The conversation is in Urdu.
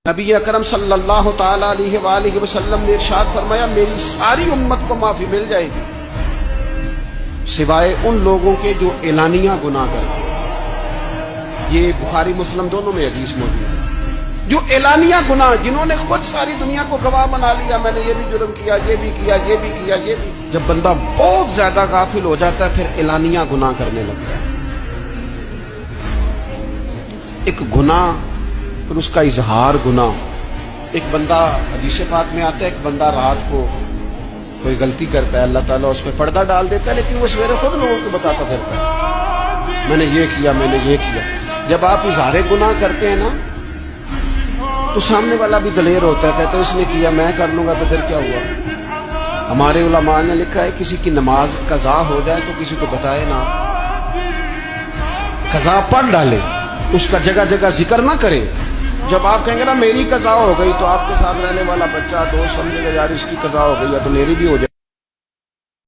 نبی اکرم صلی اللہ تعالی علیہ وآلہ وسلم نے ارشاد فرمایا میری ساری امت کو معافی مل جائے گی سوائے ان لوگوں کے جو اعلانیہ گناہ کرتے ہیں۔ یہ بخاری مسلم دونوں میں حدیث موجود ہے۔ جو اعلانیہ گناہ، جنہوں نے خود ساری دنیا کو گواہ بنا لیا، میں نے یہ بھی جرم کیا، یہ بھی کیا، یہ بھی کیا، یہ بھی۔ جب بندہ بہت زیادہ غافل ہو جاتا ہے پھر اعلانیہ گناہ کرنے لگتا ہے۔ ایک گناہ پھر اس کا اظہار گناہ۔ ایک بندہ، حدیث پاک میں آتا ہے، ایک بندہ رات کو کوئی غلطی کرتا ہے، اللہ تعالیٰ اس پہ پردہ ڈال دیتا ہے، لیکن وہ سویرے خود لوگوں کو بتاتا پھرتا ہے میں نے یہ کیا، میں نے یہ کیا۔ جب آپ اظہار گناہ کرتے ہیں نا تو سامنے والا بھی دلیر ہوتا ہے، کہتا ہے اس نے کیا میں کر لوں گا تو پھر کیا ہوا۔ ہمارے علماء نے لکھا ہے کسی کی نماز قضا ہو جائے تو کسی کو بتائے نہ، قضا پڑھ ڈالے، اس کا جگہ جگہ ذکر نہ کرے۔ جب آپ کہیں گے نا میری قضا ہو گئی تو آپ کے ساتھ رہنے والا بچہ دوست سمجھے گا یار اس کی قضا ہو گئی ہے تو میری بھی ہو جائے۔